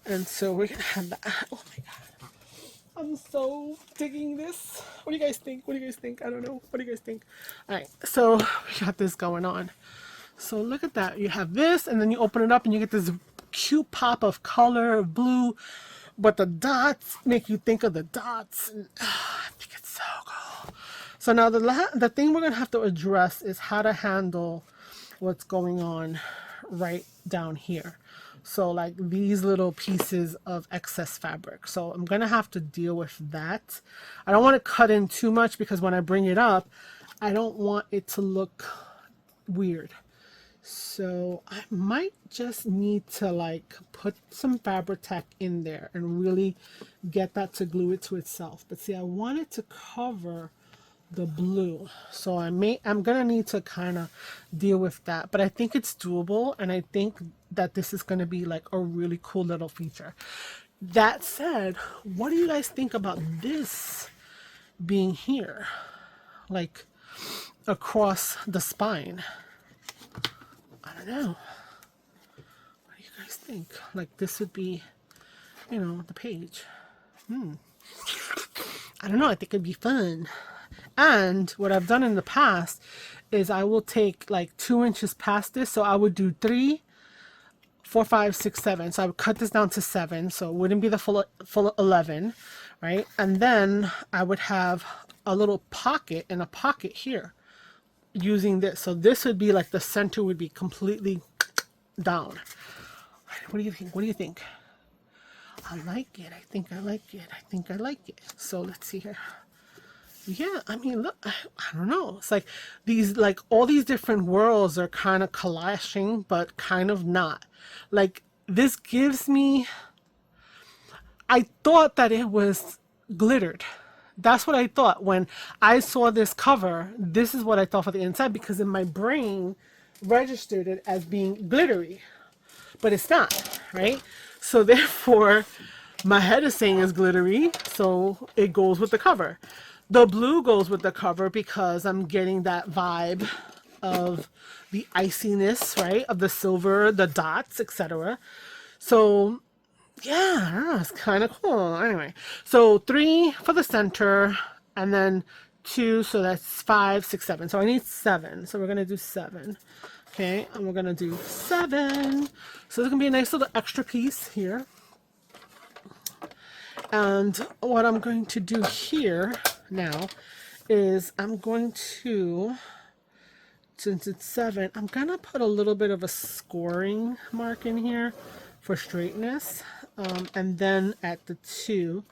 And so we're going to have that. Oh my God. I'm so digging this. What do you guys think? What do you guys think? I don't know. What do you guys think? All right, so we got this going on. So look at that. You have this, and then you open it up, and you get this cute pop of color, of blue, but the dots make you think of the dots. And, I think it's so cool. So now the thing we're going to have to address is how to handle what's going on right down here. So like these little pieces of excess fabric. So I'm going to have to deal with that. I don't want to cut in too much because when I bring it up, I don't want it to look weird. So I might just need to like put some fabric tack in there and really get that to glue it to itself. But see, I want it to cover the blue, so I'm gonna need to kind of deal with that, but I think it's doable, and I think that this is gonna be like a really cool little feature. That said, what do you guys think about this being here, like across the spine? I don't know. What do you guys think? Like this would be, you know, the page. I don't know, I think it'd be fun. And what I've done in the past is I will take like 2 inches past this. So I would do 3, 4, 5, 6, 7. So I would cut this down to 7. So it wouldn't be the full 11, right? And then I would have a little pocket and a pocket here using this. So this would be like the center would be completely down. What do you think? What do you think? I like it. I think I like it. I think I like it. So let's see here. Yeah, I mean, look, I don't know. It's like these, like all these different worlds are kind of clashing, but kind of not. Like this gives me, I thought that it was glittered. That's what I thought when I saw this cover. This is what I thought for the inside, because in my brain registered it as being glittery, but it's not, right? So therefore my head is saying it's glittery, so it goes with the cover. The blue goes with the cover because I'm getting that vibe of the iciness, right? Of the silver, the dots, etc. So yeah, I don't know, it's kind of cool. Anyway, so 3 for the center, and then 2, so that's 5, 6, 7. So I need 7. So we're gonna do 7. Okay, and we're gonna do 7. So there's gonna be a nice little extra piece here. And what I'm going to do here now is I'm going to, since it's 7, I'm gonna put a little bit of a scoring mark in here for straightness, and then at the 2,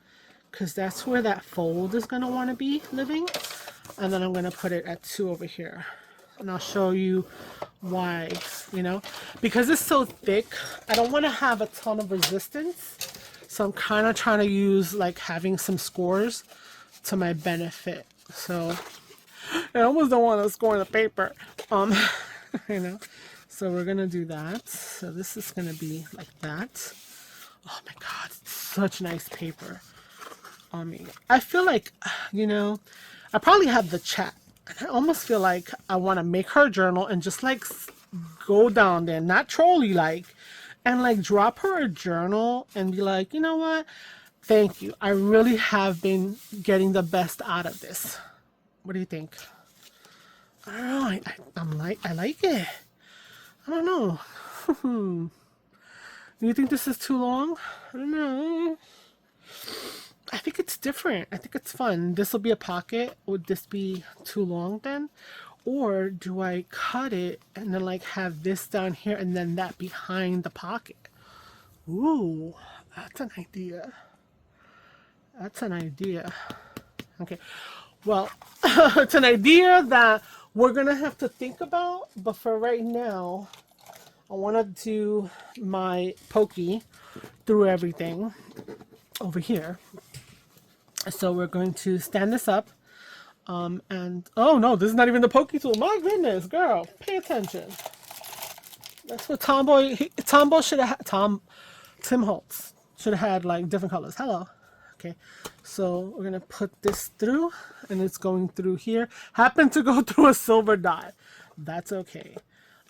because that's where that fold is gonna want to be living, and then I'm gonna put it at 2 over here, and I'll show you why. You know, because it's so thick, I don't want to have a ton of resistance. So I'm kind of trying to use like having some scores to my benefit. So I almost don't want to score the paper. You know, so we're going to do that. So this is going to be like that. Oh my God, it's such nice paper. I mean, I feel like, you know, I probably have the chat. I almost feel like I want to make her a journal and just like go down there, not trolley like, and like drop her a journal and be like, you know what? Thank you. I really have been getting the best out of this. What do you think? I don't know. I like it. I don't know. You think this is too long? I don't know. I think it's different. I think it's fun. This will be a pocket. Would this be too long then? Or do I cut it and then like have this down here and then that behind the pocket? Ooh, that's an idea. That's an idea. Okay, well, it's an idea that we're gonna have to think about, but for right now, I want to do my pokey through everything over here. So we're going to stand this up. And oh no, this is not even the pokey tool. My goodness, girl, pay attention. That's what Tomboy should have Tim Holtz should have had, like, different colors. Hello. Okay, so we're gonna put this through, and it's going through here. Happened to go through a silver dot. That's okay.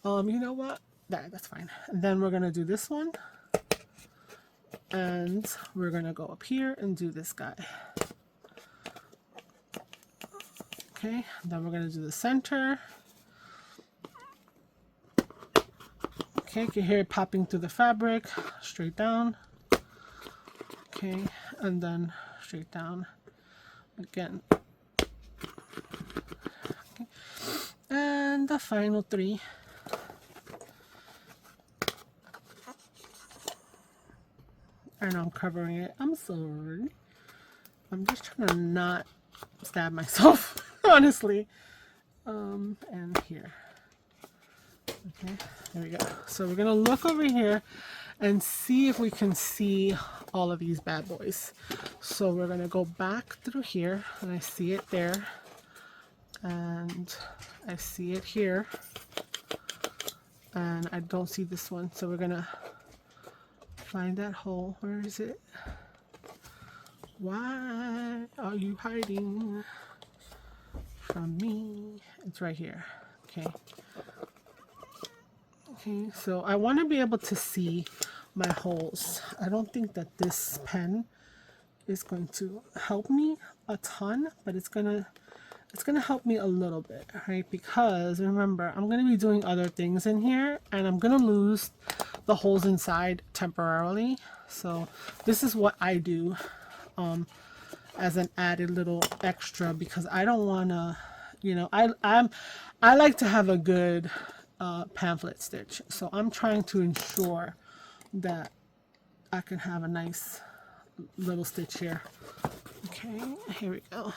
You know what? That's fine. And then we're gonna do this one, and we're gonna go up here and do this guy. Okay, then we're gonna do the center. Okay, you can hear it popping through the fabric, straight down. Okay, and then straight down again. Okay. And the final three. I know I'm covering it. I'm sorry. I'm just trying to not stab myself, honestly. And here. Okay, there we go. So we're gonna look over here and see if we can see all of these bad boys. So we're gonna go back through here, and I see it there, and I see it here, and I don't see this one. So we're gonna find that hole. Where is it? Why are you hiding from me? It's right here. Okay. Okay, so I want to be able to see my holes. I don't think that this pen is going to help me a ton, but it's gonna help me a little bit, right? Because remember, I'm gonna be doing other things in here, and I'm gonna lose the holes inside temporarily. So this is what I do as an added little extra, because I don't want to, you know, I like to have a good pamphlet stitch, so I'm trying to ensure that I can have a nice little stitch here. Okay, here we go.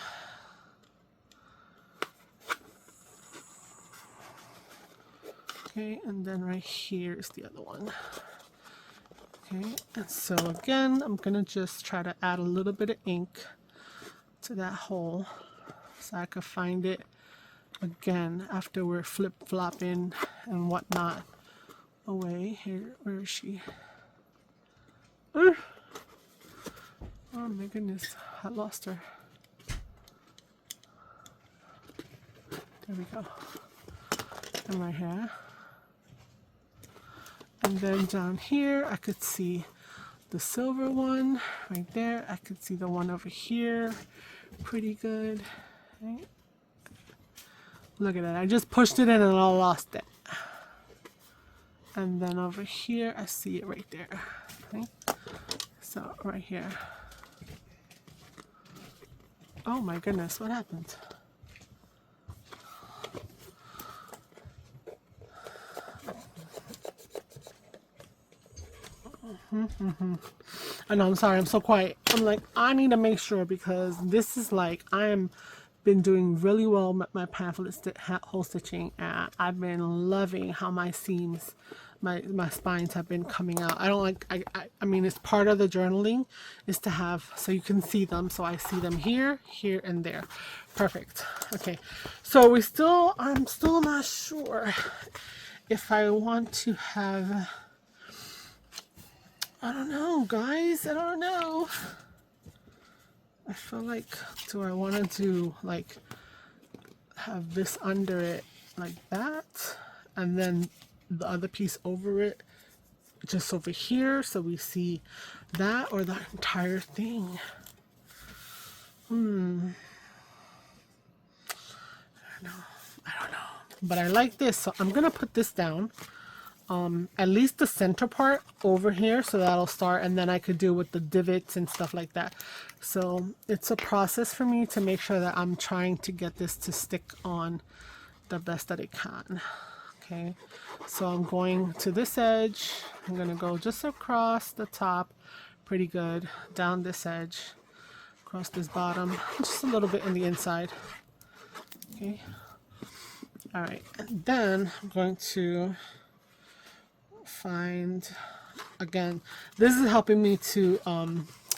Okay, and then right here is the other one. Okay, and so again, I'm gonna just try to add a little bit of ink to that hole so I can find it again after we're flip-flopping and whatnot away. Here, where is she? Oh my goodness, I lost her. There we go. And right here. And then down here, I could see the silver one right there. I could see the one over here. Pretty good. Right? Look at that. I just pushed it in and I lost it. And then over here, I see it right there. Okay? So right here. Oh my goodness, what happened? I know, I'm sorry, I'm so quiet. I'm like, I need to make sure, because this is like, been doing really well with my pamphlet hole stitching, and I've been loving how my seams, my spines have been coming out. I don't like, I mean, it's part of the journaling is to have, so you can see them. So I see them here, here, and there. Perfect. Okay, so I'm still not sure if I want to have, I don't know, guys, I don't know. I feel like, do I want to like have this under it like that, and then the other piece over it, just over here, so we see that, or the entire thing? I don't know. But I like this, so I'm gonna put this down. At least the center part over here, so that'll start, and then I could do with the divots and stuff like that. So it's a process for me to make sure that I'm trying to get this to stick on the best that it can. Okay, so I'm going to this edge, I'm gonna go just across the top, pretty good, down this edge, across this bottom, just a little bit in the inside. Okay, all right, and then I'm going to find, again, this is helping me to,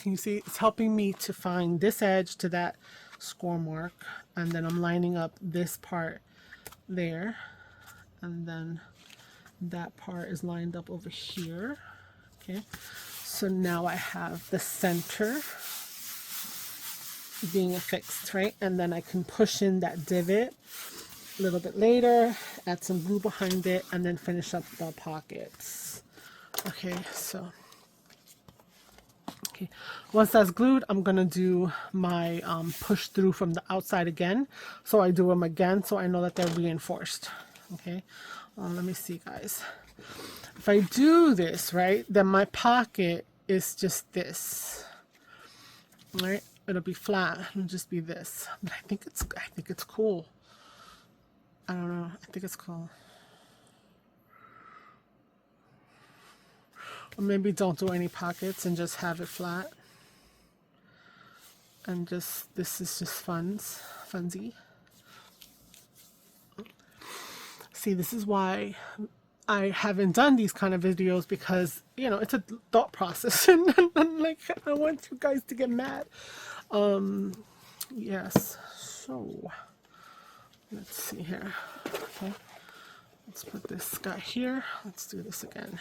you see, it's helping me to find this edge to that score mark, and then I'm lining up this part there, and then that part is lined up over here. Okay, so now I have the center being affixed, right? And then I can push in that divot a little bit later, add some glue behind it, and then finish up the pockets. Okay, so okay, once that's glued, I'm gonna do my push through from the outside again. So I do them again so I know that they're reinforced. Okay, let me see, guys. If I do this right, then my pocket is just this, right? It'll be flat. It'll just be this. But I think it's cool. I don't know. I think it's cool. Or maybe don't do any pockets and just have it flat. And just, this is just funsy. See, this is why I haven't done these kind of videos, because, you know, it's a thought process and like, I want you guys to get mad. Yes, so let's see here. Okay, let's put this guy here. Let's do this again.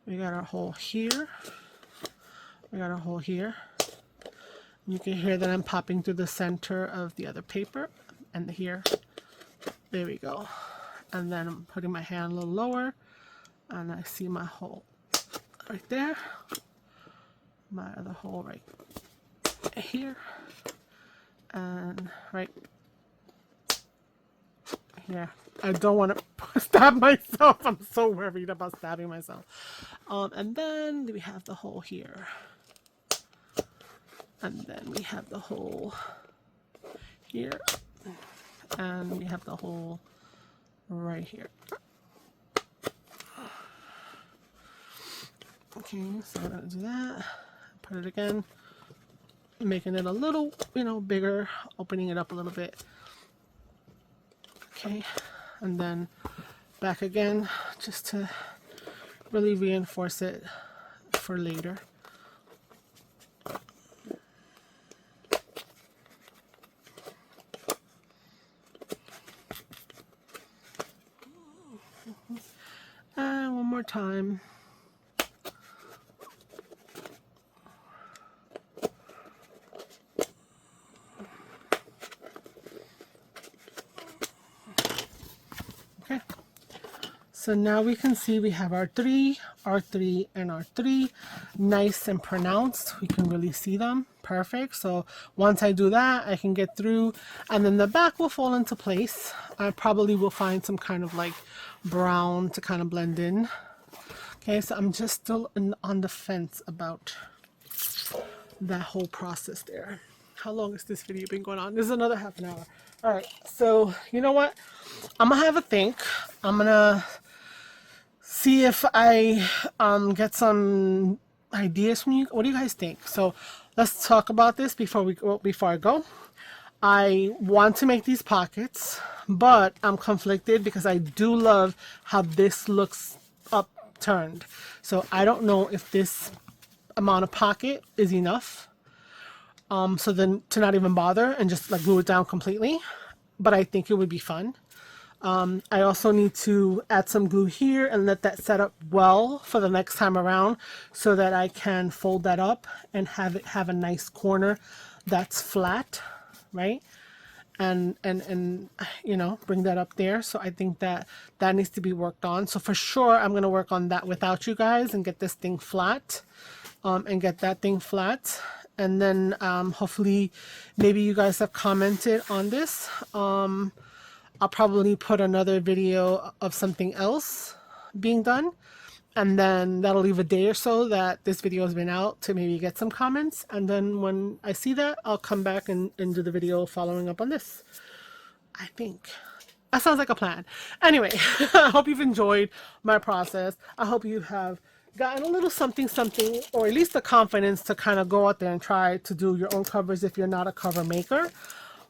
We got our hole here. We got our hole here. You can hear that I'm popping through the center of the other paper, and here. There we go. And then I'm putting my hand a little lower, and I see my hole right there. My other hole right here, and right here. I don't want to stab myself. I'm so worried about stabbing myself. And then we have the hole here, and then we have the hole here, and we have the hole right here. Okay, so we're gonna do that. Put it again, making it a little, you know, bigger, opening it up a little bit. Okay, and then back again, just to really reinforce it for later. And one more time. Okay. So now we can see we have our 3, R3, and R3 nice and pronounced. We can really see them. Perfect. So once I do that, I can get through, and then the back will fall into place. I probably will find some kind of like brown to kind of blend in. Okay, so I'm just still on the fence about that whole process there. How long has this video been going on? This is another half an hour. All right, so you know what? I'm gonna have a think. I'm gonna see if I get some ideas from you. What do you guys think? So let's talk about this before I go. I want to make these pockets, but I'm conflicted because I do love how this looks upturned. So I don't know if this amount of pocket is enough. So then to not even bother and just like glue it down completely. But I think it would be fun. I also need to add some glue here and let that set up well for the next time around, so that I can fold that up and have it have a nice corner that's flat, right? And you know, bring that up there. So I think that needs to be worked on. So for sure I'm going to work on that without you guys and get this thing flat, and get that thing flat. And then hopefully maybe you guys have commented on this. I'll probably put another video of something else being done, and then that'll leave a day or so that this video has been out to maybe get some comments. And then when I see that, I'll come back and do the video following up on this. I think that sounds like a plan. Anyway, I hope you've enjoyed my process. I hope you have gotten a little something, or at least the confidence to kind of go out there and try to do your own covers if you're not a cover maker.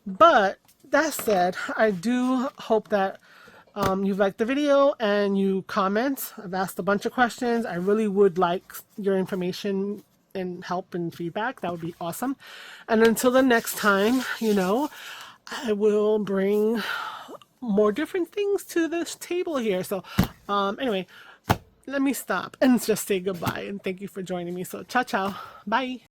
But that said, I do hope that you've liked the video and you comment. I've asked a bunch of questions. I really would like your information and help and feedback. That would be awesome. And until the next time, you know, I will bring more different things to this table here. So anyway, let me stop and just say goodbye and thank you for joining me. So ciao, ciao. Bye.